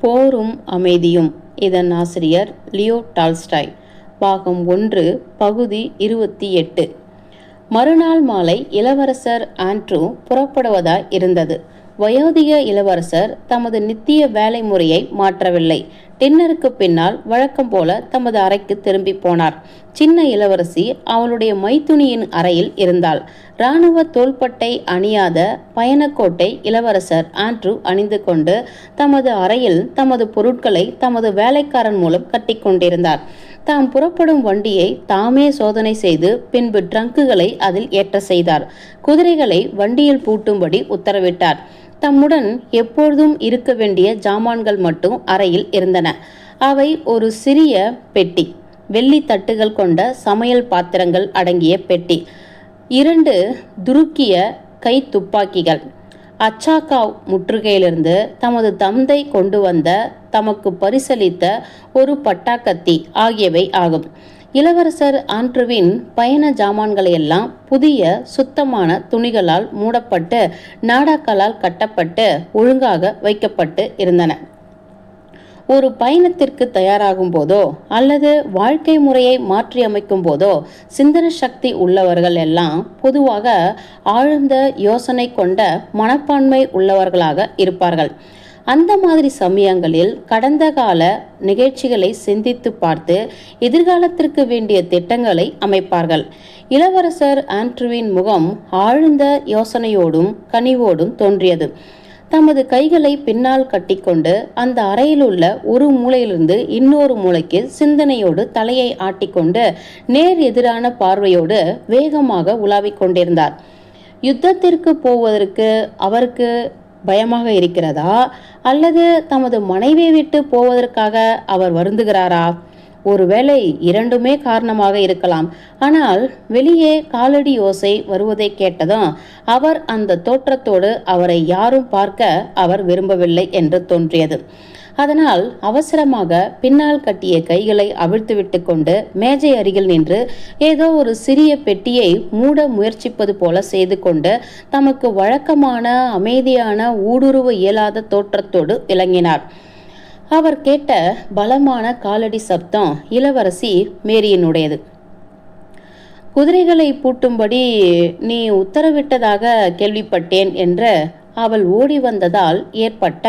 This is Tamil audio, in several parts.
போரும் அமைதியும். இதன் ஆசிரியர் லியோ டால்ஸ்டாய். பாகம் 1, பகுதி 28. மறுநாள் மாலை இளவரசர் ஆண்ட்ரூ புறப்படுவதாய் இருந்தது. வயோதிக இளவரசர் தமது நித்திய வேலை முறையை மாற்றவில்லை. டின்னருக்கு பின்னால் வழக்கம் போல தமது அறைக்கு திரும்பி போனார். சின்ன இளவரசி அவளுடைய மைத்துனியின் அறையில் இருந்தாள். இராணுவ தோள்பட்டை அணியாத பயணக்கோட்டை இளவரசர் ஆண்ட்ரூ அணிந்து கொண்டு தமது அறையில் தமது பொருட்களை தமது வேலைக்காரன் மூலம் கட்டி கொண்டிருந்தார். தாம் புறப்படும் வண்டியை தாமே சோதனை செய்து பின்பு ட்ரங்குகளை அதில் ஏற்ற செய்தார். குதிரைகளை வண்டியில் பூட்டும்படி உத்தரவிட்டார். தம்முடன் எப்பொழுதும் இருக்க வேண்டிய ஜாமான்கள் மட்டும் அறையில் இருந்தன. அவை ஒரு சிறிய பெட்டி, வெள்ளி தட்டுகள் கொண்ட சமையல் பாத்திரங்கள் அடங்கிய பெட்டி, 2 துருக்கிய கை துப்பாக்கிகள், அச்சாக்காவ் முற்றுகையிலிருந்து தமது தந்தை கொண்டு வந்த தமக்கு பரிசளித்த ஒரு பட்டாக்கத்தி ஆகியவை ஆகும். இளவரசர் ஆண்ட்ரூவின் பயண ஜாமான்களையெல்லாம் புதிய சுத்தமான துணிகளால் மூடப்பட்டு நாடாக்களால் கட்டப்பட்டு ஒழுங்காக வைக்கப்பட்டு இருந்தன. ஒரு பயணத்திற்கு தயாராகும் போதோ அல்லது வாழ்க்கை முறையை மாற்றி அமைக்கும் போதோ சிந்தன சக்தி உள்ளவர்கள் எல்லாம் பொதுவாக ஆழ்ந்த யோசனை கொண்ட மனப்பான்மை உள்ளவர்களாக இருப்பார்கள். அந்த மாதிரி சமயங்களில் கடந்த கால நிகழ்ச்சிகளை சிந்தித்து பார்த்து எதிர்காலத்திற்கு வேண்டிய திட்டங்களை அமைப்பார்கள். இளவரசர் ஆண்ட்ரூவின் முகம் ஆழ்ந்த யோசனையோடும் கனிவோடும் தோன்றியது. தமது கைகளை பின்னால் கட்டிக்கொண்டு அந்த அறையில் உள்ள ஒரு மூலையிலிருந்து இன்னொரு மூலைக்கு சிந்தனையோடு தலையை ஆட்டிக்கொண்டு நேர் எதிரான பார்வையோடு வேகமாக உலாவிக் கொண்டிருந்தார். யுத்தத்திற்கு போவதற்கு அவருக்கு பயமாக இருக்கிறதா அல்லது தமது மனைவியை விட்டு போவதற்காக அவர் வருந்துகிறாரா? ஒருவேளை இரண்டுமே காரணமாக இருக்கலாம். ஆனால் வெளியே காலடி ஓசை வருவதை கேட்டதும் அவர் அந்த தோற்றத்தோடு அவரை யாரும் பார்க்க அவர் விரும்பவில்லை என்று தோன்றியது. அதனால் அவசரமாக பின்னால் கட்டிய கைகளை அவிழ்த்துவிட்டு கொண்டு மேஜை அருகில் நின்று ஏதோ ஒரு சிறிய பெட்டியை மூட முயற்சிப்பது போல செய்து கொண்டு தமக்கு வழக்கமான அமைதியான ஊடுருவ இயலாத தோற்றத்தோடு விளங்கினார். அவர் கேட்ட பலமான காலடி சப்தம் இளவரசி மேரியினுடையது. குதிரைகளை பூட்டும்படி நீ உத்தரவிட்டதாக கேள்விப்பட்டேன் என்று அவள் ஓடி வந்ததால் ஏற்பட்ட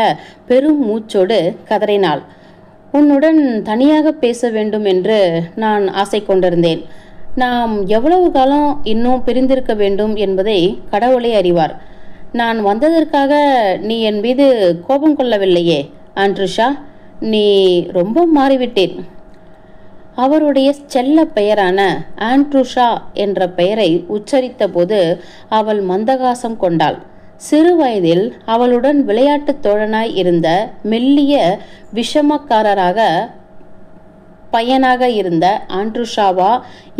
பெரும் மூச்சோடு கதறினாள். உன்னுடன் தனியாக பேச வேண்டும் என்று நான் ஆசை கொண்டிருந்தேன். நாம் எவ்வளவு காலம் இன்னும் பிரிந்திருக்க வேண்டும் என்பதை கடவுளே அறிவார். நான் வந்ததற்காக நீ என் மீது கோபம் கொள்ளவில்லையே ஆண்ட்ரூஷா? நீ ரொம்ப மாறிவிட்டேன். அவருடைய செல்ல பெயரான ஆண்ட்ரூஷா என்ற பெயரை உச்சரித்த போது அவள் மந்தகாசம் கொண்டாள். சிறு வயதில் அவளுடன் விளையாட்டு தோழனாய் இருந்த மெல்லிய விஷமக்காரராக பையனாக இருந்த ஆண்ட்ரூஷாவா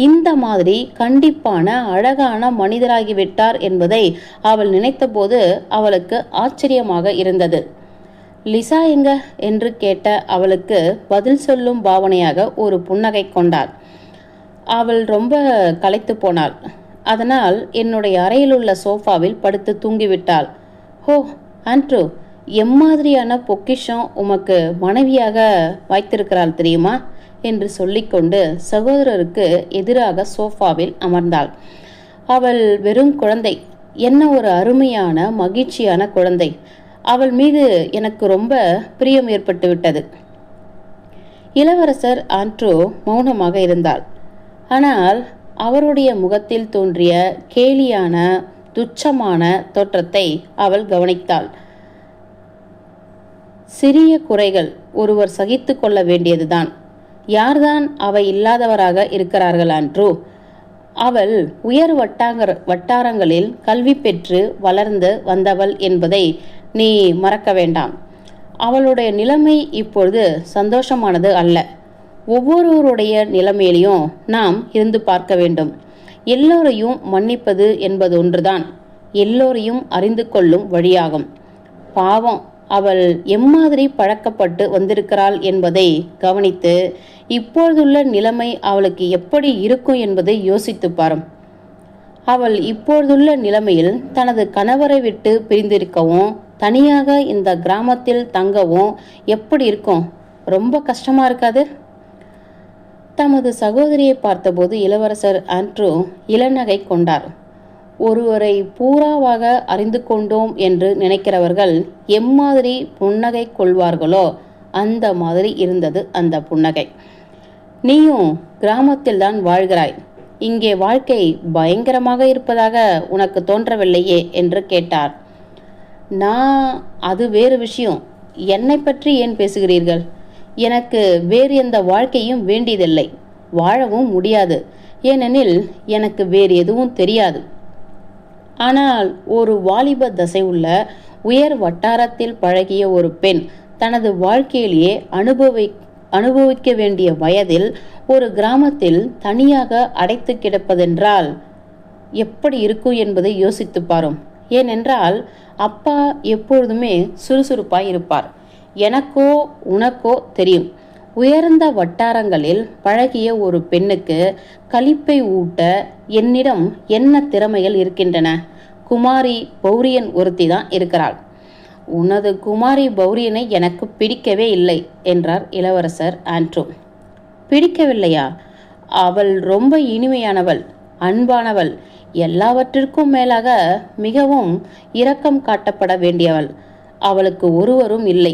இந்த மாதிரி கண்டிப்பான அழகான மனிதராகிவிட்டார் என்பதை அவள் நினைத்தபோது அவளுக்கு ஆச்சரியமாக இருந்தது. லிசா எங்க என்று கேட்ட அவளுக்கு பதில் சொல்லும் பாவனையாக ஒரு புன்னகை கொண்டாள். அவள் ரொம்ப களைத்து போனாள். அதனால் என்னுடைய அறையில் உள்ள சோஃபாவில் படுத்து தூங்கிவிட்டாள். ஹோ ஆண்ட்ரூ, எம்மாதிரியான பொக்கிஷம் உமக்கு மனைவியாக வாய்த்திருக்கிறாள் தெரியுமா என்று சொல்லிக்கொண்டு சகோதரருக்கு எதிராக சோஃபாவில் அமர்ந்தாள். அவள் வெறும் குழந்தை, என்ன ஒரு அருமையான மகிழ்ச்சியான குழந்தை. அவள் மீது எனக்கு ரொம்ப பிரியம் ஏற்பட்டு விட்டது. இளவரசர் ஆண்ட்ரூ மௌனமாக இருந்தாள். ஆனால் அவருடைய முகத்தில் தோன்றிய கேலியான துச்சமான தோற்றத்தை அவள் கவனித்தாள். சிறிய குறைகள் ஒருவர் சகித்து கொள்ள வேண்டியதுதான். யார்தான் அவை இல்லாதவராக இருக்கிறார்கள் ஆண்ட்ரூ? அவள் உயர் வட்டாரங்களில் கல்வி பெற்று வளர்ந்து வந்தவள் என்பதை நீ மறக்க வேண்டாம். அவளுடைய நிலைமை இப்பொழுது சந்தோஷமானது அல்ல. ஒவ்வொருவருடைய நிலைமையிலையும் நாம் இருந்து பார்க்க வேண்டும். எல்லோரையும் மன்னிப்பது என்பது ஒன்றுதான் எல்லோரையும் அறிந்து கொள்ளும் வழியாகும். பாவம், அவள் எம்மாதிரி பழக்கப்பட்டு வந்திருக்கிறாள் என்பதை கவனித்து இப்பொழுதுள்ள நிலைமை அவளுக்கு எப்படி இருக்கும் என்பதை யோசித்து பாரும். அவள் இப்பொழுதுள்ள நிலைமையில் தனது கணவரை விட்டு பிரிந்திருக்கவும் தனியாக இந்த கிராமத்தில் தங்கவும் எப்படி இருக்கும்? ரொம்ப கஷ்டமா இருக்காது? தமது சகோதரியை பார்த்தபோது இளவரசர் ஆண்ட்ரூ இளநகை கொண்டார். ஒருவரை பூராவாக அறிந்து கொண்டோம் என்று நினைக்கிறவர்கள் எம்மாதிரி புன்னகை கொள்வார்களோ அந்த மாதிரி இருந்தது அந்த புன்னகை. நீயும் கிராமத்தில்தான் வாழ்கிறாய். இங்கே வாழ்க்கை பயங்கரமாக இருப்பதாக உனக்கு தோன்றவில்லையே என்று கேட்டார். அது வேறு விஷயம். என்னை பற்றி ஏன் பேசுகிறீர்கள்? எனக்கு வேறு எந்த வாழ்க்கையும் வேண்டியதில்லை, வாழவும் முடியாது. ஏனெனில் எனக்கு வேறு எதுவும் தெரியாது. ஆனால் ஒரு வாலிப தசை உள்ள உயர் வட்டாரத்தில் பழகிய ஒரு பெண் தனது வாழ்க்கையிலேயே அனுபவிக்க வேண்டிய வயதில் ஒரு கிராமத்தில் தனியாக அடைத்து கிடப்பதென்றால் எப்படி இருக்கும் என்பதை யோசித்து பாரும். ஏனென்றால் அப்பா எப்பொழுதுமே சுறுசுறுப்பாய் இருப்பார். எனக்கோ உனக்கோ தெரியும், உயர்ந்த வட்டாரங்களில் பழகிய ஒரு பெண்ணுக்கு களிப்பை ஊட்ட என்னிடம் என்ன திறமைகள் இருக்கின்றன? குமாரி பௌரியன் ஒருத்தி தான் இருக்கிறாள். உனது குமாரி பௌரியனை எனக்கு பிடிக்கவே இல்லை என்றார் இளவரசர் ஆண்ட்ரூ. பிடிக்கவில்லையா? அவள் ரொம்ப இனிமையானவள், அன்பானவள், எல்லாவற்றிற்கும் மேலாக மிகவும் இரக்கம் காட்டப்பட வேண்டியவள். அவளுக்கு ஒருவரும் இல்லை.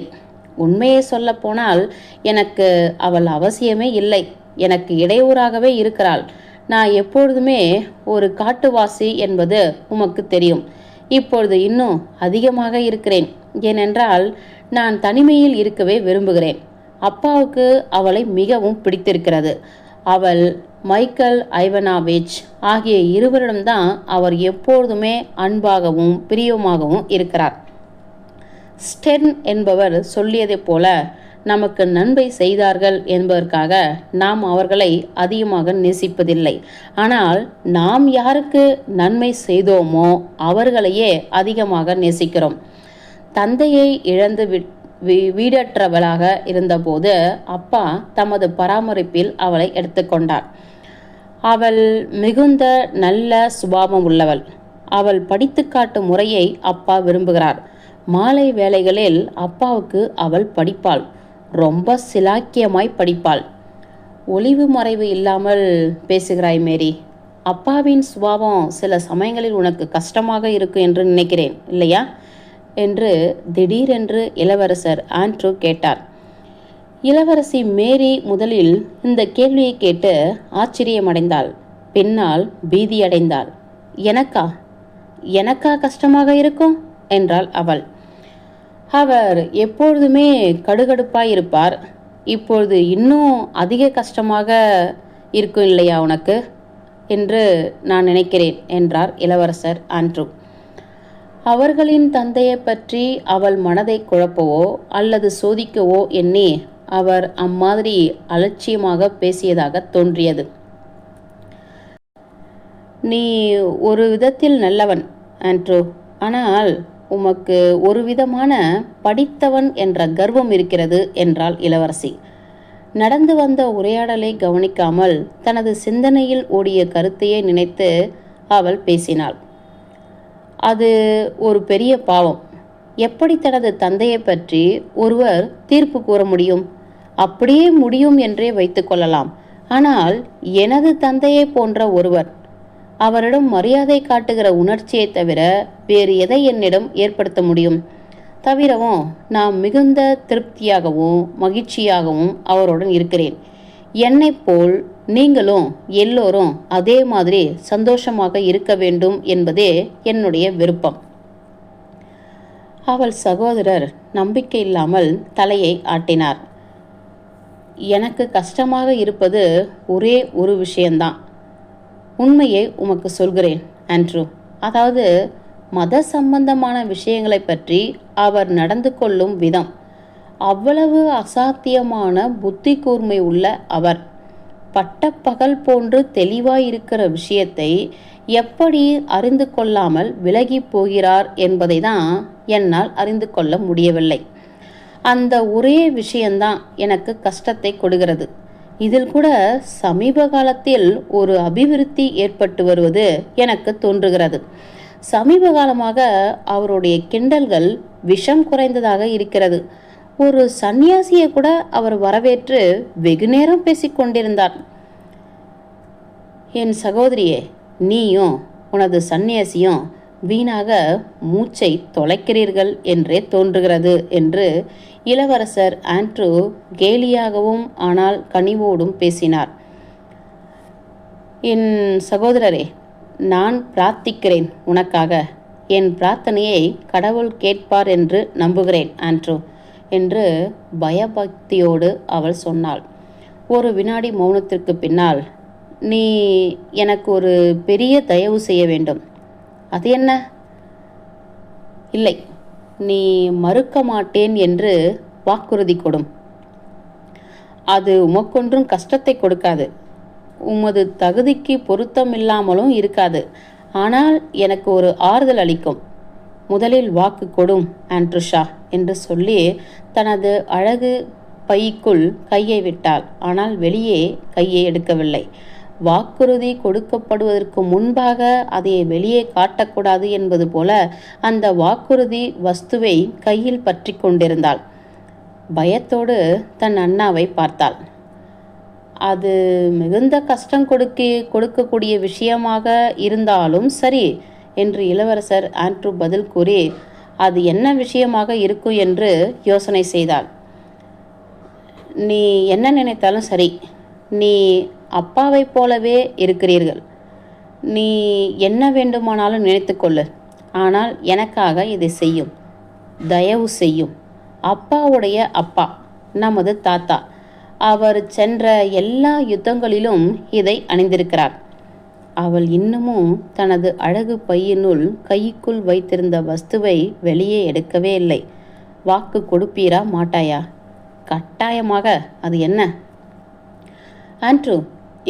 உண்மையை சொல்ல போனால் எனக்கு அவள் அவசியமே இல்லை. எனக்கு இடையூறாகவே இருக்கிறாள். நான் எப்பொழுதுமே ஒரு காட்டுவாசி என்பது உமக்கு தெரியும். இப்பொழுது இன்னும் அதிகமாக இருக்கிறேன். ஏனென்றால் நான் தனிமையில் இருக்கவே விரும்புகிறேன். அப்பாவுக்கு அவளை மிகவும் பிடித்திருக்கிறது. அவள் மைக்கேல் ஐவனாவிச் ஆகிய இருவரிடம்தான் அவர் எப்பொழுதுமே அன்பாகவும் பிரியமாகவும் இருக்கிறார். ஸ்டெர்ன் என்பவர் சொல்லியதைப் போல நமக்கு நன்மை செய்தார்கள் என்பதற்காக நாம் அவர்களை அதிகமாக நேசிப்பதில்லை. ஆனால் நாம் யாருக்கு நன்மை செய்தோமோ அவர்களையே அதிகமாக நேசிக்கிறோம். தந்தையை இழந்து வீடற்றவளாக இருந்தபோது அப்பா தமது பராமரிப்பில் அவளை எடுத்துக்கொண்டார். அவள் மிகுந்த நல்ல சுபாவம் உள்ளவள். அவள் படித்து காட்டும் முறையை அப்பா விரும்புகிறார். மாலை வேளைகளில் அப்பாவுக்கு அவள் படிப்பாள். ரொம்ப சிலாக்கியமாய் படிப்பாள். ஒளிவு மறைவு இல்லாமல் பேசுகிறாய் மேரி. அப்பாவின் சுபாவம் சில சமயங்களில் உனக்கு கஷ்டமாக இருக்கும் என்று நினைக்கிறேன், இல்லையா என்று திடீரென்று இளவரசர் ஆண்ட்ரூ கேட்டார். இளவரசி மேரி முதலில் இந்த கேள்வியை கேட்டு ஆச்சரியமடைந்தாள். பின்னால் பீதியடைந்தாள். எனக்கா கஷ்டமாக இருக்கும் என்றாள் அவள். அவர் எப்பொழுதுமே கடுகடுப்பாய் இருப்பார். இப்பொழுது இன்னும் அதிக கஷ்டமாக இருக்கும் இல்லையா உனக்கு என்று நான் நினைக்கிறேன் என்றார் இளவரசர் ஆண்ட்ரூ. அவர்களின் தந்தையை பற்றி அவள் மனதை குழப்பவோ அல்லது சோதிக்கவோ எண்ணி அவர் அம்மாதிரி அலட்சியமாக பேசியதாக தோன்றியது. நீ ஒரு விதத்தில் நல்லவன் ஆண்ட்ரூ, ஆனால் உமக்கு ஒரு விதமான படித்தவன் என்ற கர்வம் இருக்கிறது என்றாள் இளவரசி. நடந்து வந்த உரையாடலை கவனிக்காமல் தனது சிந்தனையில் ஓடிய கருத்தையே நினைத்து அவள் பேசினாள். அது ஒரு பெரிய பாவம். எப்படி தனது தந்தையை பற்றி ஒருவர் தீர்ப்பு கூற முடியும்? அப்படியே முடியும் என்றே வைத்துக்கொள்ளலாம். ஆனால் எனது தந்தையை போன்ற ஒருவர், அவரிடம் மரியாதை காட்டுகிற உணர்ச்சியை தவிர வேறு எதை என்னிடம் ஏற்படுத்த முடியும்? தவிரவும் நான் மிகுந்த திருப்தியாகவும் மகிழ்ச்சியாகவும் அவருடன் இருக்கிறேன். என்னை போல் நீங்களும் எல்லோரும் அதே மாதிரி சந்தோஷமாக இருக்க வேண்டும் என்பதே என்னுடைய விருப்பம். அவள் சகோதரர் நம்பிக்கை இல்லாமல் தலையை ஆட்டினார். எனக்கு கஷ்டமாக இருப்பது ஒரே ஒரு விஷயம்தான். உண்மையை உமக்கு சொல்கிறேன் ஆண்ட்ரூ. அதாவது மத சம்பந்தமான விஷயங்களை பற்றி அவர் நடந்து கொள்ளும் விதம். அவ்வளவு அசாத்தியமான புத்தி கூர்மை உள்ள அவர் பட்டப்பகல் போன்று தெளிவாயிருக்கிற விஷயத்தை எப்படி அறிந்து கொள்ளாமல் விலகி போகிறார் என்பதை தான் என்னால் அறிந்து கொள்ள முடியவில்லை. அந்த ஒரே விஷயந்தான் எனக்கு கஷ்டத்தை கொடுக்கிறது. இதில் கூட சமீப காலத்தில் ஒரு அபிவிருத்தி ஏற்பட்டு வருவது எனக்கு தோன்றுகிறது. சமீப காலமாக அவருடைய கிண்டல்கள் விஷம் குறைந்ததாக இருக்கிறது. ஒரு சந்நியாசியை கூட அவர் வரவேற்று வெகு நேரம் பேசிக்கொண்டிருந்தார். என் சகோதரியே, நீயும் உனது சந்நியாசியும் வீணாக மூச்சை தொலைக்கிறீர்கள் என்றே தோன்றுகிறது என்று இளவரசர் ஆண்ட்ரூ கேலியாகவும் ஆனால் கனிவோடும் பேசினார். என் சகோதரரே, நான் பிரார்த்திக்கிறேன் உனக்காக. என் பிரார்த்தனையை கடவுள் கேட்பார் என்று நம்புகிறேன் ஆண்ட்ரூ என்று பயபக்தியோடு அவள் சொன்னாள். ஒரு வினாடி மௌனத்திற்கு பின்னால், நீ எனக்கு ஒரு பெரிய தயவு செய்ய வேண்டும். அது என்ன? இல்லை, நீ மறுக்க மாட்டேன் என்று வாக்குறுதி கொடும். அது உமக்கொன்றும் கஷ்டத்தை கொடுக்காது, உமது தகுதிக்கு பொருத்தமில்லாமலும் இருக்காது. ஆனால் எனக்கு ஒரு ஆறுதல் அளிக்கும். முதலில் வாக்கு கொடும் ஆண்ட்ரூஷா என்று சொல்லி தனது அழகு பைக்குள் கையை விட்டாள். ஆனால் வெளியே கையை எடுக்கவில்லை. வாக்குறுதி கொடுக்கப்படுவதற்கு முன்பாக அதை வெளியே காட்டக்கூடாது என்பது போல அந்த வாக்குறுதி வஸ்துவை கையில் பற்றி கொண்டிருந்தாள். பயத்தோடு தன் அண்ணாவை பார்த்தாள். அது மிகுந்த கஷ்டம் கொடுக்கக்கூடிய விஷயமாக இருந்தாலும் சரி என்று இளவரசர் ஆண்ட்ரூ பதில் கூறி, அது என்ன விஷயமாக இருக்கும் என்று யோசனை செய்தாள். நீ என்ன நினைத்தாலும் சரி, நீ அப்பாவைப் போலவே இருக்கிறீர்கள். நீ என்ன வேண்டுமானாலும் நினைத்துக்கொள்ளு. ஆனால் எனக்காக இதை செய்யும், தயவு செய்யும். அப்பாவுடைய அப்பா, நமது தாத்தா, அவர் சென்ற எல்லா யுத்தங்களிலும் இதை அணிந்திருக்கிறார். அவள் இன்னமும் தனது அழகு பையினுள் கைக்குள் வைத்திருந்த வஸ்துவை வெளியே எடுக்கவே இல்லை. வாக்கு கொடுப்பீரா மாட்டாயா? கட்டாயமாக. அது என்ன? ஆண்ட்ரூ,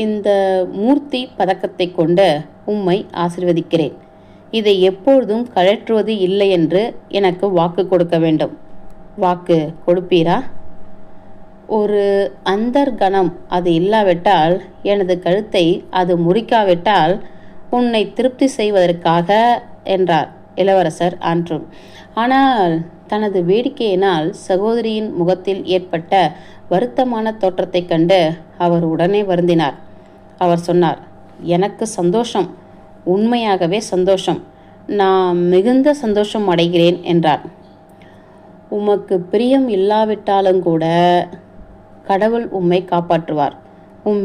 இந்த மூர்த்தி பதக்கத்தை கொண்டு உம்மை ஆசீர்வதிக்கிறேன். இதை எப்பொழுதும் கழற்றுவது இல்லை என்று எனக்கு வாக்கு கொடுக்க வேண்டும். வாக்கு கொடுப்பீரா? ஒரு அந்தர்கணம் அது இல்லாவிட்டால், எனது கழுத்தை அது முறிக்காவிட்டால் உன்னை திருப்தி செய்வதற்காக என்றார் இளவரசர் ஆண்ட்ரூ. ஆனால் தனது வேடிக்கையினால் சகோதரியின் முகத்தில் ஏற்பட்ட வருத்தமான தோற்றத்தைக் கண்டு அவர் உடனே வருந்தினார். அவர் சொன்னார், எனக்கு சந்தோஷம், உண்மையாகவே சந்தோஷம். நான் மிகுந்த சந்தோஷம் அடைகிறேன் என்றார். உமக்கு பிரியம் இல்லாவிட்டாலும் கூட கடவுள் உம்மை காப்பாற்றுவார்.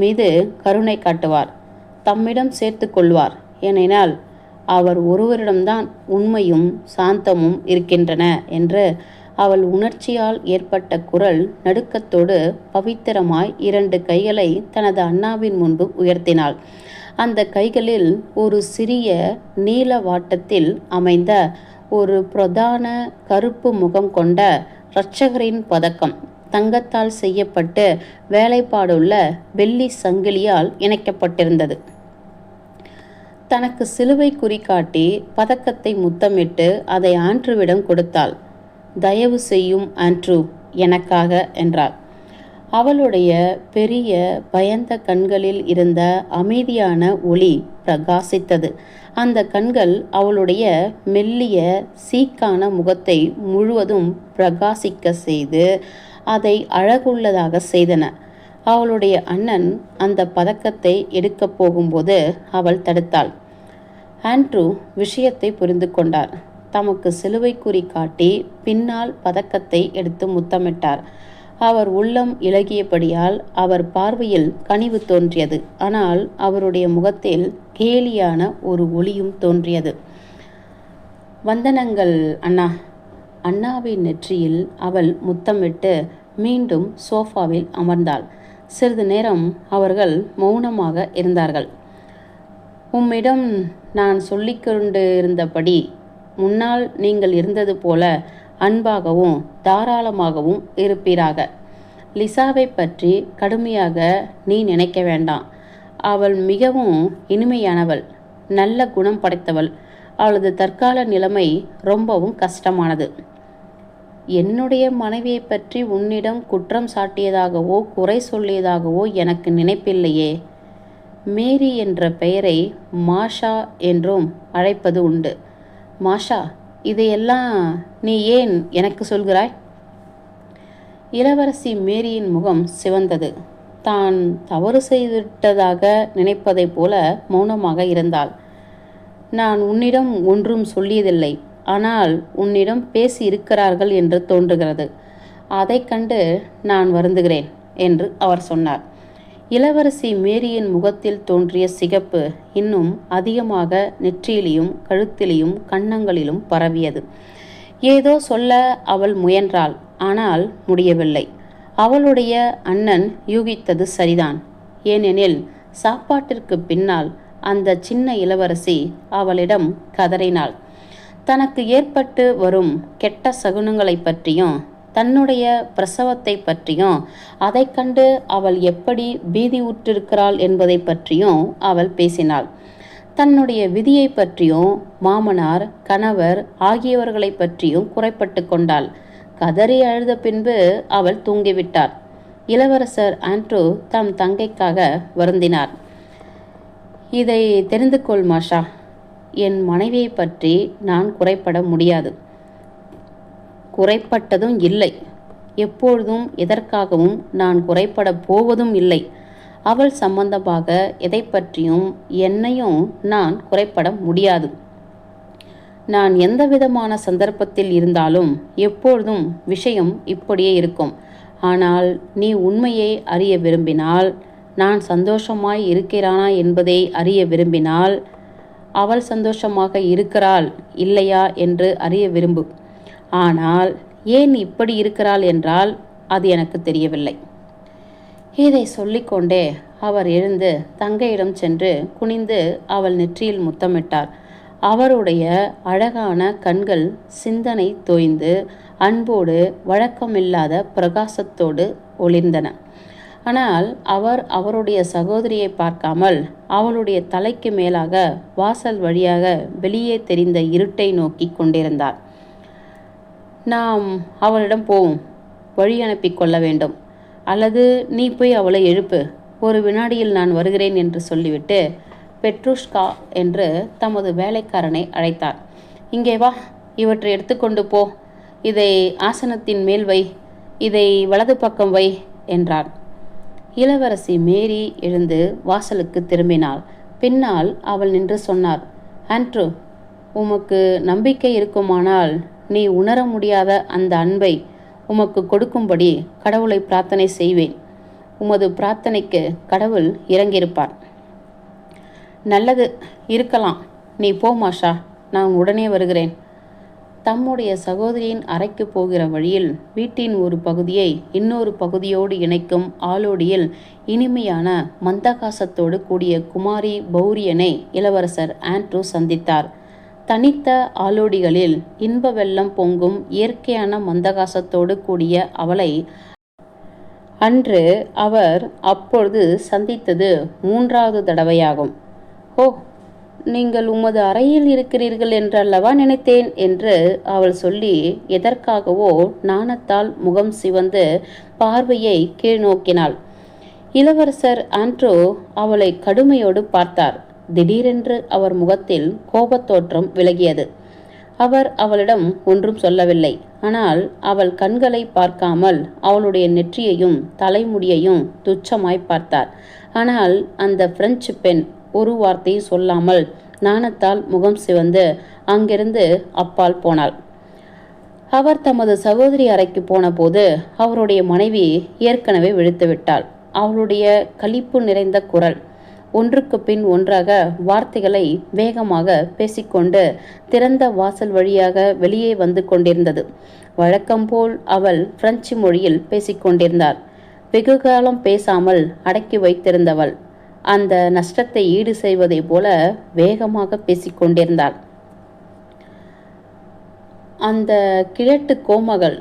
மீது கருணை காட்டுவார், தம்மிடம் சேர்த்து கொள்வார். ஏனென்றால் அவர் ஒருவரிடம்தான் உண்மையும் சாந்தமும் இருக்கின்றன என்று அவள் உணர்ச்சியால் ஏற்பட்ட குரல் நடுக்கத்தோடு பவித்திரமாய் 2 கைகளை தனது அண்ணாவின் முன்பு உயர்த்தினாள். அந்த கைகளில் ஒரு சிறிய நீல வாட்டத்தில் அமைந்த ஒரு பிரதான கருப்பு முகம் கொண்ட இரட்சகரின் பதக்கம் தங்கத்தால் செய்யப்பட்டு வேலைப்பாடுள்ள வெள்ளி சங்கிலியால் இணைக்கப்பட்டிருந்தது. தனக்கு சிலுவை குறிகாட்டி பதக்கத்தை முத்தமிட்டு அதை ஆண்ட்ரூவிடம் கொடுத்தாள். தயவு செய்யும் ஆண்ட்ரூ, எனக்காக என்றாள். அவளுடைய பெரிய பயந்த கண்களில் இருந்த அமைதியான ஒளி பிரகாசித்தது. அந்த கண்கள் அவளுடைய மெல்லிய சீக்கான முகத்தை முழுவதும் பிரகாசிக்க செய்து அதை அழகுள்ளதாக செய்தன. அவளுடைய அண்ணன் அந்த பதக்கத்தை எடுக்கப் போகும்போது அவள் தடுத்தாள். ஆண்ட்ரூ விஷயத்தை புரிந்து கொண்டார். தமக்கு சிலுவை குறி காட்டி பின்னால் பதக்கத்தை எடுத்து முத்தமிட்டார். அவர் உள்ளம் இளகியபடியால் அவர் பார்வையில் கனிவு தோன்றியது. ஆனால் அவருடைய முகத்தில் கேலியான ஒரு ஒளியும் தோன்றியது. வந்தனங்கள் அண்ணா. அண்ணாவின் நெற்றியில் அவள் முத்தமிட்டு மீண்டும் சோஃபாவில் அமர்ந்தாள். சிறிது நேரம் அவர்கள் மௌனமாக இருந்தார்கள். உம்மிடம் நான் சொல்லிக்கொண்டிருந்தபடி முன்னால் நீங்கள் இருந்தது போல அன்பாகவும் தாராளமாகவும் இருப்பீராக. லிசாவை பற்றி கடுமையாக நீ நினைக்க வேண்டாம். அவள் மிகவும் இனிமையானவள், நல்ல குணம் படைத்தவள். அவளது தற்கால நிலைமை ரொம்பவும் கஷ்டமானது. என்னுடைய மனைவியை பற்றி உன்னிடம் குற்றம் சாட்டியதாகவோ குறை சொல்லியதாகவோ எனக்கு நினைப்பில்லையே. மேரி என்ற பெயரை மாஷா என்றும் அழைப்பது உண்டு. மாஷா, இதையெல்லாம் நீ ஏன் எனக்கு சொல்கிறாய்? இளவரசி மேரியின் முகம் சிவந்தது. தான் தவறு செய்துவிட்டதாக நினைப்பதைப் போல மௌனமாக இருந்தாள். நான் உன்னிடம் ஒன்றும் சொல்லியதில்லை. ஆனால் உன்னிடம் பேசி இருக்கிறார்கள் என்று தோன்றுகிறது. அதை கண்டு நான் வருந்துகிறேன் என்று அவர் சொன்னார். இளவரசி மேரியின் முகத்தில் தோன்றிய சிகப்பு இன்னும் அதிகமாக நெற்றியிலும் கழுத்திலும் கன்னங்களிலும் பரவியது. ஏதோ சொல்ல அவள் முயன்றாள். ஆனால் முடியவில்லை. அவளுடைய அண்ணன் யூகித்தது சரிதான். ஏனெனில் சாப்பாட்டிற்கு பின்னால் அந்த சின்ன இளவரசி அவளிடம் கதறினாள். தனக்கு ஏற்பட்டு வரும் கெட்ட சகுனங்களை பற்றியும் தன்னுடைய பிரசவத்தை பற்றியும் அதை கண்டு அவள் எப்படி பீதி உற்றிருக்கிறாள் என்பதை பற்றியும் அவள் பேசினாள். தன்னுடைய விதியை பற்றியும் மாமனார் கணவர் ஆகியவர்களை பற்றியும் குறைப்பட்டு கொண்டாள். கதறி அழுத பின்பு அவள் தூங்கிவிட்டார். இளவரசர் ஆண்ட்ரூ தம் தங்கைக்காக வருந்தினார். இதை தெரிந்து கொள் மாஷா, என் மனைவியை பற்றி நான் குறைப்பட முடியாது. குறைப்பட்டதும் இல்லை. எப்பொழுதும் எதற்காகவும் நான் குறைப்பட போவதும் இல்லை. அவள் சம்பந்தமாக எதை பற்றியும் என்னையும் நான் குறைப்பட முடியாது. நான் எந்த விதமான சந்தர்ப்பத்தில் இருந்தாலும் எப்பொழுதும் விஷயம் இப்படியே இருக்கும். ஆனால் நீ உண்மையை அறிய விரும்பினால், நான் சந்தோஷமாய் இருக்கிறானா என்பதை அறிய விரும்பினால், அவள் சந்தோஷமாக இருக்கிறாள் இல்லையா என்று அறிய விரும்பு. ஆனால் ஏன் இப்படி இருக்கிறாள் என்றால் அது எனக்கு தெரியவில்லை. இதை சொல்லிக்கொண்டே அவர் எழுந்து தங்கையிடம் சென்று குனிந்து அவள் நெற்றியில் முத்தமிட்டார். அவருடைய அழகான கண்கள் சிந்தனை தோய்ந்து அன்போடு வழக்கமில்லாத பிரகாசத்தோடு ஒளிர்ந்தன. ஆனால் அவர் அவருடைய சகோதரியை பார்க்காமல் அவளுடைய தலைக்கு மேலாக வாசல் வழியாக வெளியே தெரிந்த இருட்டை நோக்கி கொண்டிருந்தார். நாம் அவளிடம் போவோம். வழி அனுப்பி கொள்ள வேண்டும். அல்லது நீ போய் அவளை எழுப்பு. ஒரு வினாடியில் நான் வருகிறேன் என்று சொல்லிவிட்டு பெட்ருஷ்கா என்று தமது வேலைக்காரனை அழைத்தார். இங்கே வா, இவற்றை எடுத்துக்கொண்டு போ. இதை ஆசனத்தின் மேல் வை, இதை வலது பக்கம் வை என்றார். இளவரசி மேரி எழுந்து வாசலுக்கு திரும்பினாள். பின்னால் அவள் நின்று சொன்னார், ஆண்ட்ரூ, உமக்கு நம்பிக்கை இருக்குமானால் நீ உணர முடியாத அந்த அன்பை உமக்கு கொடுக்கும்படி கடவுளை பிரார்த்தனை செய்வேன். உமது பிரார்த்தனைக்கு கடவுள் இறங்கியிருப்பார். நல்லது, இருக்கலாம். நீ போ மாஷா, நான் உடனே வருகிறேன். தம்முடைய சகோதரியின் அறைக்கு போகிற வழியில் வீட்டின் ஒரு பகுதியை இன்னொரு பகுதியோடு இணைக்கும் ஆலோடியில் இனிமையான மந்தகாசத்தோடு கூடிய குமாரி பௌரியனை இளவரசர் ஆண்ட்ரூ சந்தித்தார். தனித்த ஆலோடிகளில் இன்ப வெள்ளம் பொங்கும் இயற்கையான மந்தகாசத்தோடு கூடிய அவளை அன்று அவர் அப்பொழுது சந்தித்தது 3வது தடவையாகும். ஓ, நீங்கள் உமது அறையில் இருக்கிறீர்கள் என்றல்லவா நினைத்தேன் என்று அவள் சொல்லி எதற்காகவோ நாணத்தால் முகம் சிவந்து பார்வையை கீழ் நோக்கினாள். இளவரசர் ஆண்ட்ரூ அவளை கடுமையோடு பார்த்தார். திடீரென்று அவர் முகத்தில் கோபத்தோற்றம் விலகியது. அவர் அவளிடம் ஒன்றும் சொல்லவில்லை. ஆனால் அவள் கண்களை பார்க்காமல் அவளுடைய நெற்றியையும் தலைமுடியையும் துச்சமாய் பார்த்தார். ஆனால் அந்த பிரெஞ்சு பெண் ஒரு வார்த்தை சொல்லாமல் நாணத்தால் முகம் சிவந்து அங்கிருந்து அப்பால் போனாள். அவர் தமது சகோதரி அறைக்கு போன போது அவருடைய மனைவி ஏற்கனவே விழித்துவிட்டாள். அவளுடைய களிப்பு நிறைந்த குரல் ஒன்றுக்கு பின் ஒன்றாக வார்த்தைகளை வேகமாக பேசிக்கொண்டு திறந்த வாசல் வழியாக வெளியே வந்து கொண்டிருந்தது. வழக்கம்போல் அவள் பிரெஞ்சு மொழியில் பேசிக்கொண்டிருந்தார். வெகுகாலம் பேசாமல் அடக்கி வைத்திருந்தவள் அந்த நஷ்டத்தை ஈடு செய்வதை போல வேகமாக பேசிக்கொண்டிருந்தாள். அந்த கிழட்டு கோமகள்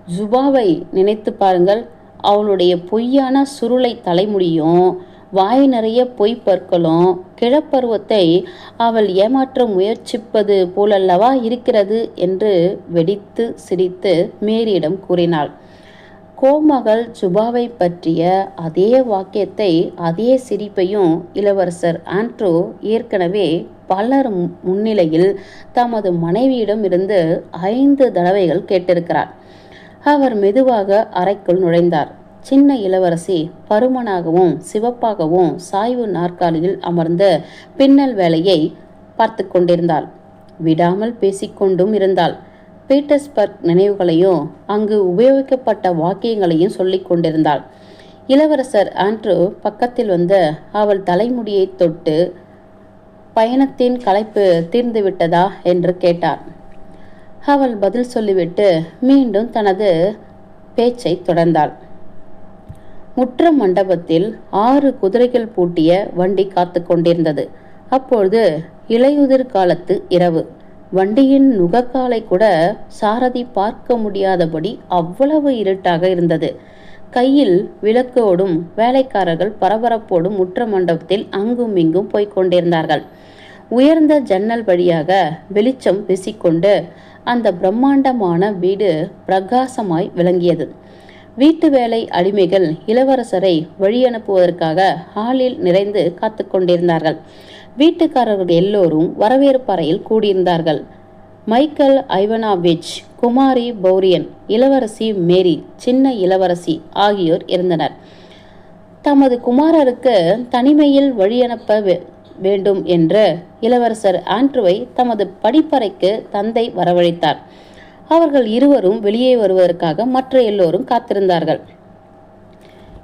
ஜுபாவை நினைத்து பாருங்கள். அவளுடைய பொய்யான சுருளை தலைமுடியும் வாய் நிறைய பொய் பற்களும் கிழப்பருவத்தை அவள் ஏமாற்ற முயற்சிப்பது போலல்லவா இருக்கிறது என்று வெடித்து சிரித்து மேரியிடம் கூறினாள். கோமகள் ஜுபாவை பற்றிய அதே வாக்கியத்தை அதே சிரிப்பையும் இளவரசர் ஆண்ட்ரூ ஏற்கனவே பலர் முன்னிலையில் தமது மனைவியிடம் இருந்து 5 தடவைகள் கேட்டிருக்கிறார். அவர் மெதுவாக அறைக்குள் நுழைந்தார். சின்ன இளவரசி பருமனாகவும் சிவப்பாகவும் சாய்வு நாற்காலியில் அமர்ந்து பின்னல் வேலையை பார்த்து கொண்டிருந்தாள். விடாமல் பேசிக்கொண்டும் இருந்தாள். பீட்டர்ஸ்பர்க் நினைவுகளையும் அங்கு உபயோகிக்கப்பட்ட வாக்கியங்களையும் சொல்லிக் கொண்டிருந்தாள். இளவரசர் ஆண்ட்ரூ பக்கத்தில் வந்து அவள் தலைமுடியை தொட்டு, பயணத்தின் களைப்பு தீர்ந்துவிட்டதா என்று கேட்டார். அவள் பதில் சொல்லிவிட்டு மீண்டும் தனது பேச்சை தொடர்ந்தாள். முற்ற மண்டபத்தில் 6 குதிரைகள் பூட்டிய வண்டி காத்து கொண்டிருந்தது. அப்பொழுது இலையுதிர் காலத்து இரவு. வண்டியின் நுகக்காலை கூட சாரதி பார்க்க முடியாதபடி அவ்வளவு இருட்டாக இருந்தது. கையில் விளக்கோடும் வேலைக்காரர்கள் பரபரப்போடும் முற்ற மண்டபத்தில் அங்கும் இங்கும் போய்க் கொண்டிருந்தார்கள். உயர்ந்த ஜன்னல் வழியாக வெளிச்சம் வீசிக்கொண்டு அந்த பிரம்மாண்டமான வீடு பிரகாசமாய் விளங்கியது. வீட்டு வேலை அடிமைகள் இளவரசரை வழியனுப்புவதற்காக ஹாலில் நிறைந்து காத்து கொண்டிருந்தார்கள். வீட்டுக்காரர்கள் எல்லோரும் வரவேற்பறையில் கூடியிருந்தார்கள். மைக்கேல் ஐவனாவிச், குமாரி பௌரியன், இளவரசி மேரி, சின்ன இளவரசி ஆகியோர் இருந்தனர். தமது குமாரருக்கு தனிமையில் வழியனுப்ப வேண்டும் என்று இளவரசர் ஆண்ட்ரூவை தமது படிப்பறைக்கு தந்தை வரவழைத்தார். அவர்கள் இருவரும் வெளியே வருவதற்காக மற்ற எல்லோரும் காத்திருந்தார்கள்.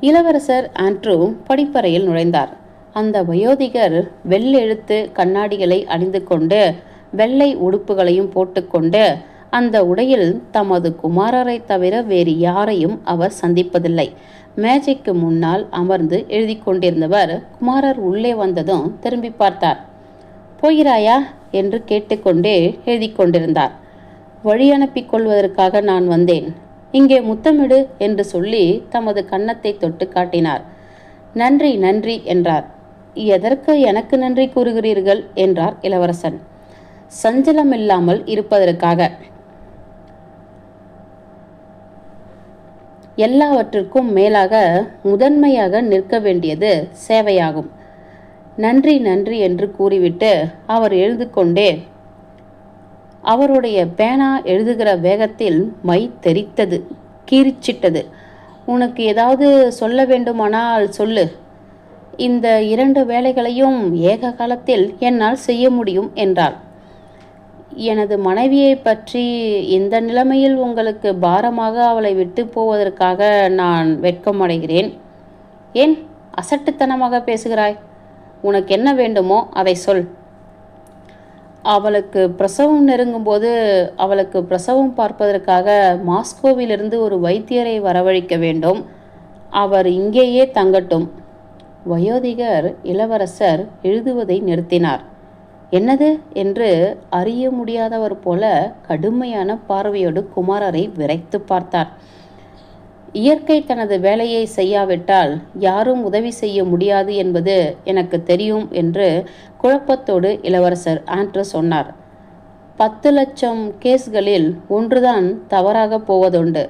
இளவரசர் ஆண்ட்ரூ படிப்பறையில் நுழைந்தார். அந்த வயோதிகர் வெள்ளெழுத்து கண்ணாடிகளை அணிந்து கொண்டு வெள்ளை உடுப்புகளையும் போட்டுக்கொண்டு அந்த உடையில் தமது குமாரரை தவிர வேறு யாரையும் அவர் சந்திப்பதில்லை. மேஜைக்கு முன்னால் அமர்ந்து எழுதி கொண்டிருந்தவர் குமாரர் உள்ளே வந்ததும் திரும்பி பார்த்தார். போகிறாயா என்று கேட்டுக்கொண்டே எழுதி கொண்டிருந்தார். வழி அனுப்பி கொள்வதற்காக நான் வந்தேன். இங்கே முத்தமிடு என்று சொல்லி தமது கன்னத்தை தொட்டு காட்டினார். நன்றி நன்றி என்றார். எதற்கு எனக்கு நன்றி கூறுகிறீர்கள் என்றார் இளவரசன். சஞ்சலமில்லாமல் இருப்பதற்காக. எல்லாவற்றிற்கும் மேலாக முதன்மையாக நிற்க வேண்டியது சேவையாகும். நன்றி நன்றி என்று கூறிவிட்டு அவர் எழுது கொண்டே அவருடைய பேனா எழுதுகிற வேகத்தில் மை தெரித்தது, கீறிச்சிட்டது. உனக்கு ஏதாவது சொல்ல வேண்டுமானால் சொல்லு. இந்த 2 வேலைகளையும் ஏக காலத்தில் என்னால் செய்ய முடியும் என்றாள். எனது மனைவியை பற்றி இந்த நிலைமையில் உங்களுக்கு பாரமாக அவளை விட்டு போவதற்காக நான் வெட்கமடைகிறேன். ஏன் அசட்டுத்தனமாக பேசுகிறாய்? உனக்கு என்ன வேண்டுமோ அதை சொல். அவளுக்கு பிரசவம் நெருங்கும்போது அவளுக்கு பிரசவம் பார்ப்பதற்காக மாஸ்கோவிலிருந்து ஒரு வைத்தியரை வரவழைக்க வேண்டும். அவர் இங்கேயே தங்கட்டும். வயோதிகர் இளவரசர் எழுதுவதை நிறுத்தினார். என்னது என்று அறிய முடியாதவர் போல கடுமையான பார்வையோடு குமாரரை விரைத்து பார்த்தார். இயற்கை தனது வேலையை செய்யாவிட்டால் யாரும் உதவி செய்ய முடியாது என்பது எனக்கு தெரியும் என்று குழப்பத்தோடு இளவரசர் ஆண்ட்ரூ சொன்னார். 10 லட்சம் கேஸ்களில் ஒன்றுதான் தவறாக போவதுண்டு.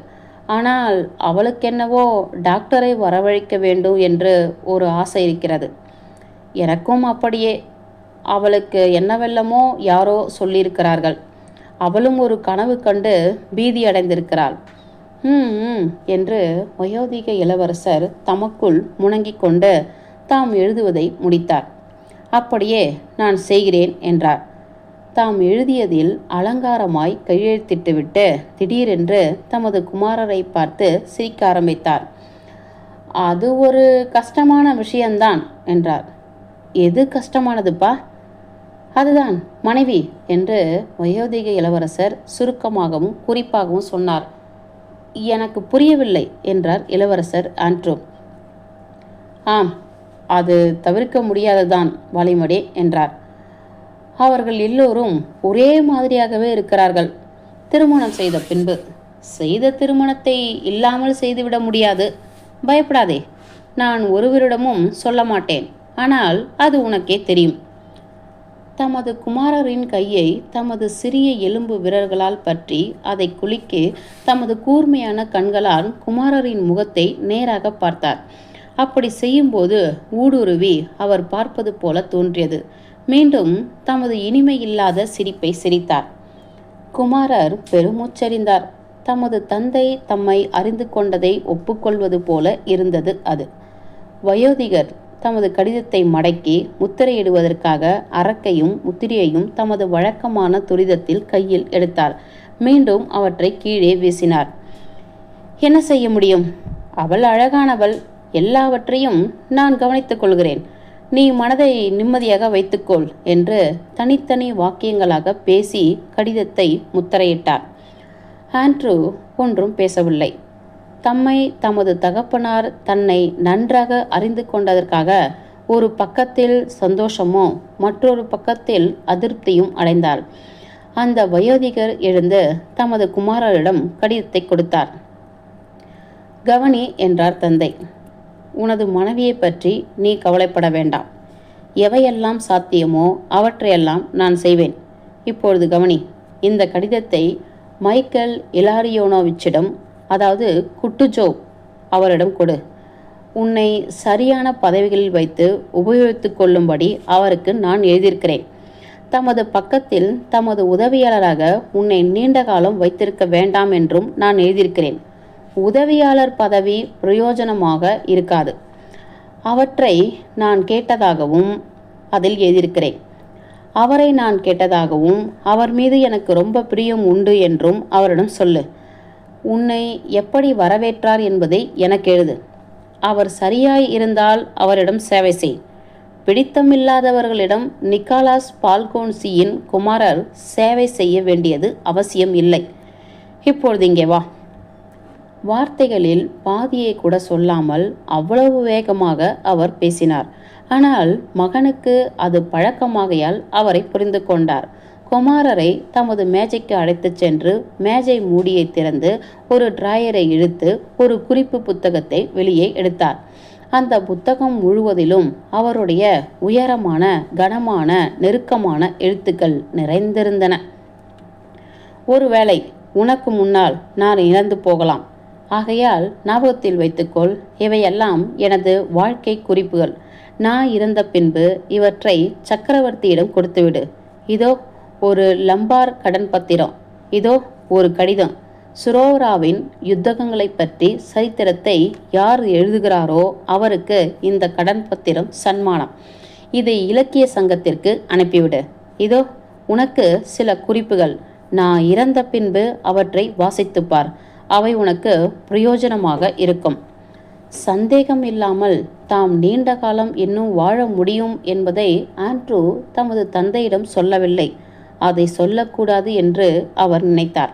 ஆனால் அவளுக்கென்னவோ டாக்டரை வரவழைக்க வேண்டும் என்று ஒரு ஆசை இருக்கிறது. எனக்கும் அப்படியே. அவளுக்கு என்னவெல்லாமோ யாரோ சொல்லியிருக்கிறார்கள். அவளும் ஒரு கனவு கண்டு பீதி அடைந்திருக்கிறாள். என்று வயோதிக இளவரசர் தமக்குள் முணங்கிக் கொண்டு தாம் எழுதுவதை முடித்தார். அப்படியே நான் செய்கிறேன் என்றார். தாம் எழுதியதில் அலங்காரமாய் கையெழுத்திட்டுவிட்டு திடீரென்று தமது குமாரரை பார்த்து சிரிக்க ஆரம்பித்தார். அது ஒரு கஷ்டமான விஷயம்தான் என்றார். எது கஷ்டமானதுப்பா? அதுதான் மனைவி என்று வயோதிக இளவரசர் சுருக்கமாகவும் குறிப்பாகவும் சொன்னார். எனக்கு புரியவில்லை என்றார் இளவரசர் ஆண்ட்ரூ. ஆம், அது தவிர்க்க முடியாததான் வழிமடே என்றார். அவர்கள் எல்லோரும் ஒரே மாதிரியாகவே இருக்கிறார்கள். திருமணம் செய்த பின்பு செய்த திருமணத்தை இல்லாமல் செய்துவிட முடியாது. பயப்படாதே, நான் ஒருவரிடமும் சொல்ல மாட்டேன். ஆனால் அது உனக்கே தெரியும். தமது குமாரரின் கையை தமது சிறிய எலும்பு விரல்களால் பற்றி அதை குலுக்கி தமது கூர்மையான கண்களால் குமாரரின் முகத்தை நேராக பார்த்தார். அப்படி செய்யும்போது ஊடுருவி அவர் பார்ப்பது போல தோன்றியது. மீண்டும் தமது இனிமை இல்லாத சிரிப்பை சிரித்தார். குமாரர் பெருமூச்சறிந்தார். தமது தந்தை தம்மை அறிந்து கொண்டதை ஒப்புக்கொள்வது போல இருந்தது அது. வயோதிகர் தமது கடிதத்தை மடக்கி முத்திரையிடுவதற்காக அரக்கையும் முத்திரையையும் தமது வழக்கமான துரிதத்தில் கையில் எடுத்தார். மீண்டும் அவற்றை கீழே வீசினார். என்ன செய்ய முடியும்? அவள் அழகானவள். எல்லாவற்றையும் நான் கவனித்துக் கொள்கிறேன். நீ மனதை நிம்மதியாக வைத்துக்கொள் என்று தனித்தனி வாக்கியங்களாக பேசி கடிதத்தை முத்திரையிட்டார். ஆண்ட்ரூ ஒன்றும் பேசவில்லை. தம்மை தமது தகப்பனார் தன்னை நன்றாக அறிந்து கொண்டதற்காக ஒரு பக்கத்தில் சந்தோஷமோ மற்றொரு பக்கத்தில் அதிருப்தியும் அடைந்தார். அந்த வயோதிகர் எழுந்து தமது குமாரரிடம் கடிதத்தை கொடுத்தார். கவனி என்றார் தந்தை. உனது மனைவியை பற்றி நீ கவலைப்பட வேண்டாம். எவையெல்லாம் சாத்தியமோ அவற்றையெல்லாம் நான் செய்வேன். இப்பொழுது கவனி. இந்த கடிதத்தை மைக்கேல் இலாரியோனோவிச்சிடம், அதாவது குட்டுஜோவ் அவரிடம் கொடு. உன்னை சரியான பதவிகளில் வைத்து உபயோகித்து கொள்ளும்படி அவருக்கு நான் எழுதியிருக்கிறேன். தமது பக்கத்தில் தமது உதவியாளராக உன்னை நீண்ட காலம் வைத்திருக்க வேண்டாம் என்றும் நான் எழுதியிருக்கிறேன். உதவியாளர் பதவி பிரயோஜனமாக இருக்காது. அவற்றை நான் கேட்டதாகவும் அதில் எழுதியிருக்கிறேன். அவரை நான் கேட்டதாகவும் அவர் மீது எனக்கு ரொம்ப பிரியம் உண்டு என்றும் அவரிடம் சொல்லு. உன்னை எப்படி வரவேற்றார் என்பதை எனக்கு எழுது. அவர் சரியாய் இருந்தால் அவரிடம் சேவை செய். பிடித்தமில்லாதவர்களிடம் நிக்கோலாஸ் பால்கோன்சியின் குமாரர் சேவை செய்ய வேண்டியது அவசியம் இல்லை. இப்பொழுது இங்கே வா. வார்த்தைகளில் பாதியை கூட சொல்லாமல் அவ்வளவு வேகமாக அவர் பேசினார். ஆனால் மகனுக்கு அது பழக்கமாகையால் அவரை புரிந்து கொண்டார். குமாரரை தமது மேஜைக்கு அழைத்துச் சென்று மேஜை மூடியை திறந்து ஒரு டிராயரை இழுத்து ஒரு குறிப்பு புத்தகத்தை வெளியே எடுத்தார். அந்த புத்தகம் முழுவதிலும் அவருடைய உயரமான கனமான நெருக்கமான எழுத்துக்கள் நிறைந்திருந்தன. ஒருவேளை உனக்கு முன்னால் நான் இறந்து போகலாம். ஆகையால் ஞாபகத்தில் வைத்துக்கொள், இவையெல்லாம் எனது வாழ்க்கை குறிப்புகள். நான் இறந்த பின்பு இவற்றை சக்கரவர்த்தியிடம் கொடுத்துவிடு. இதோ ஒரு லம்பார் கடன் பத்திரம். இதோ ஒரு கடிதம். சுரோராவின் யுத்தகங்களை பற்றி சரித்திரத்தை யார் எழுதுகிறாரோ அவருக்கு இந்த கடன் பத்திரம் சன்மானம். இதை இலக்கிய சங்கத்திற்கு அனுப்பிவிடு. இதோ உனக்கு சில குறிப்புகள். நான் இறந்த பின்பு அவற்றை வாசித்துப்பார். அவை உனக்கு பிரயோஜனமாக இருக்கும். சந்தேகம் இல்லாமல் தாம் நீண்ட காலம் இன்னும் வாழ முடியும் என்பதை ஆண்ட்ரூ தமது தந்தையிடம் சொல்லவில்லை. அதை சொல்லக்கூடாது என்று அவர் நினைத்தார்.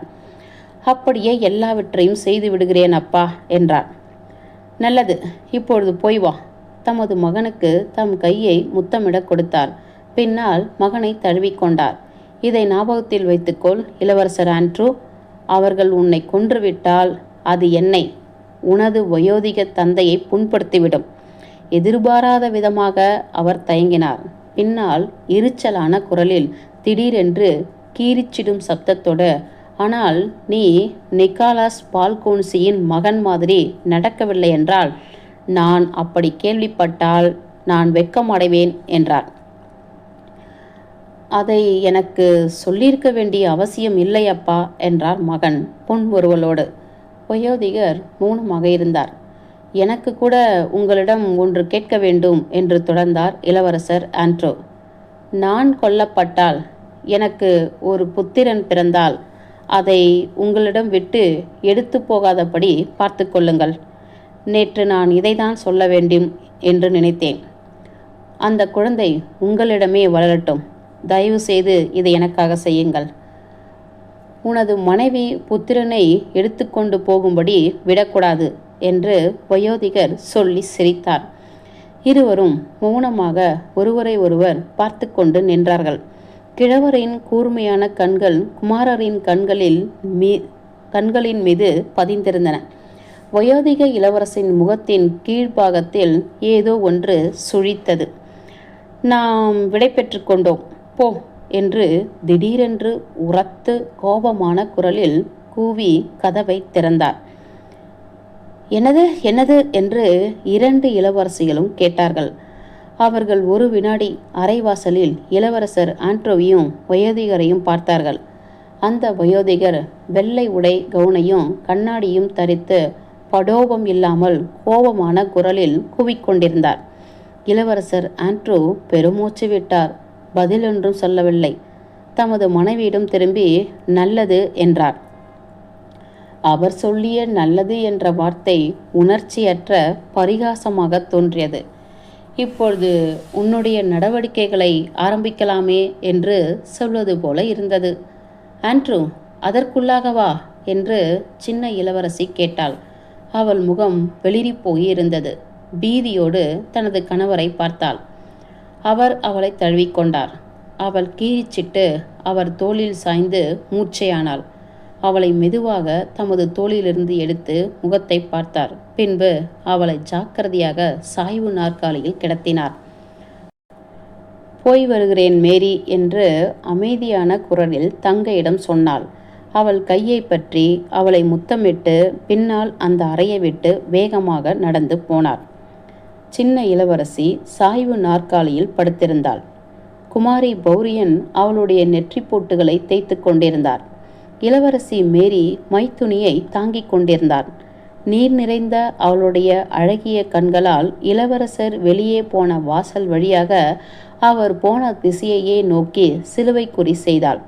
அப்படியே எல்லாவற்றையும் செய்து விடுகிறேன் அப்பா என்றார். நல்லது, இப்பொழுது போய் வா. தமது மகனுக்கு தம் கையை முத்தமிட கொடுத்தார். பின்னால் மகனை தழுவிக்கொண்டார். இதை ஞாபகத்தில் வைத்துக்கொள் இளவரசர் ஆண்ட்ரூ. அவர்கள் உன்னை கொன்றுவிட்டால் அது என்னை, உனது வயோதிக தந்தையை புண்படுத்திவிடும். எதிர்பாராத விதமாக அவர் தயங்கினார். பின்னால் எரிச்சலான குரலில் திடீரென்று கீரிச்சிடும் சப்தத்தோடு, ஆனால் நீ நிக்கோலாஸ் பால்கோன்சியின் மகன் மாதிரி நடக்கவில்லை என்றால், நான் அப்படி கேள்விப்பட்டால் நான் வெட்கம் அடைவேன் என்றார். அதை எனக்கு சொல்லியிருக்க வேண்டிய அவசியம் இல்லை அப்பா என்றார் மகன் புன்முறுவலோடு. வயோதிகர் மௌனமாக இருந்தார். எனக்கு கூட உங்களிடம் ஒன்று கேட்க வேண்டும் என்று தொடர்ந்தார் இளவரசர் ஆண்ட்ரூ. நான் கொல்லப்பட்டால், எனக்கு ஒரு புத்திரன் பிறந்தால், அதை உங்களிடம் விட்டு எடுத்து போகாதபடி பார்த்து கொள்ளுங்கள். நேற்று நான் இதைதான் சொல்ல வேண்டும் என்று நினைத்தேன். அந்த குழந்தை உங்களிடமே வளரட்டும். தயவு செய்து இதை எனக்காக செய்யுங்கள். உனது மனைவி புத்திரனை எடுத்துக்கொண்டு போகும்படி விடக்கூடாது என்று வயோதிகர் சொல்லி சிரித்தார். இருவரும் மௌனமாக ஒருவரை ஒருவர் பார்த்து கொண்டு நின்றார்கள். கிழவரின் கூர்மையான கண்கள் குமாரரின் கண்களின் மீது பதிந்திருந்தன. வயோதிக இளவரசின் முகத்தின் கீழ்ப்பாகத்தில் ஏதோ ஒன்று சுழித்தது. நாம் விடை பெற்று கொண்டோம், போ என்று திடீரென்று உரத்து கோபமான குரலில் கூவி கதவை திறந்தார். என்னது என்னது என்று இரண்டு இளவரசிகளும் கேட்டார்கள். அவர்கள் ஒரு வினாடி அரைவாசலில் இளவரசர் ஆண்ட்ரோவையும் வயோதிகரையும் பார்த்தார்கள். அந்த வயோதிகர் வெள்ளை உடை கவுனையும் கண்ணாடியும் தரித்து படோபம் இல்லாமல் கோபமான குரலில் கூவிக்கொண்டிருந்தார். இளவரசர் ஆண்ட்ரூ பெருமூச்சு விட்டார். பதிலொன்றும் சொல்லவில்லை. தமது மனைவியிடம் திரும்பி நல்லது என்றார். அவர் சொல்லிய நல்லது என்ற வார்த்தை உணர்ச்சியற்ற பரிகாசமாக தோன்றியது. இப்பொழுது உன்னுடைய நடவடிக்கைகளை ஆரம்பிக்கலாமே என்று சொல்வது போல இருந்தது. ஆண்ட்ரூ, அதற்குள்ளாகவா என்று சின்ன இளவரசி கேட்டாள். அவள் முகம் வெளிரி போயிருந்தது. பீதியோடு தனது கணவரை பார்த்தாள். அவர் அவளை தழுவிக்கொண்டார். அவள் கீறிச்சிட்டு அவர் தோளில் சாய்ந்து மூர்ச்சையானாள். அவளை மெதுவாக தமது தோளிலிருந்து எடுத்து முகத்தை பார்த்தார். பின்பு அவளை ஜாக்கிரதையாக சாய்வு நாற்காலியில் கிடத்தினார். போய் வருகிறேன் மேரி என்று அமைதியான குரலில் தங்கையிடம் சொன்னாள். அவள் கையை பற்றி அவளை முத்தமிட்டு பின்னால் அந்த அறையை விட்டு வேகமாக நடந்து போனார். சின்ன இளவரசி சாய்வு நாற்காலியில் படுத்திருந்தாள். குமாரி பௌரியன் அவளுடைய நெற்றி போட்டுகளை தேய்த்து கொண்டிருந்தார். இளவரசி மேரி மைத்துணியை தாங்கிக் கொண்டிருந்தார். நீர் நிறைந்த அவளுடைய அழகிய கண்களால் இளவரசர் வெளியே போன வாசல் வழியாக அவர் போன திசையையே நோக்கி சிலுவை குறி செய்தாள்.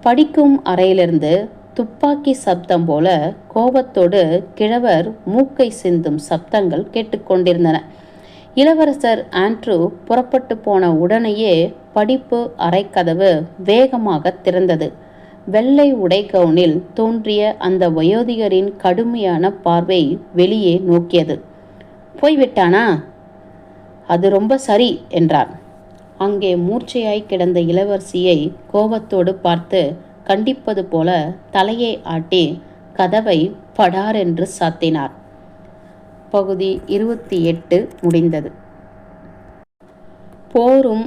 படிக்கும் அறையிலிருந்து துப்பாக்கி சப்தம் போல கோபத்தோடு கிழவர் மூக்கை சிந்தும் சப்தங்கள் கேட்டுக்கொண்டிருந்தன. இளவரசர் ஆண்ட்ரூ புறப்பட்டு போன உடனேயே படிப்பு அறைக்கதவு வேகமாக திறந்தது. வெள்ளை உடை கவுனில் தோன்றிய அந்த வயோதிகரின் கடுமையான பார்வை வெளியே நோக்கியது. போய்விட்டானா? அது ரொம்ப சரி என்றார். அங்கே மூர்ச்சையாய் கிடந்த இளவரசியை கோபத்தோடு பார்த்து கண்டிப்பது போல தலையை ஆட்டி கதவை படாரென்று சாத்தினார். பகுதி 28 முடிந்தது. போரும்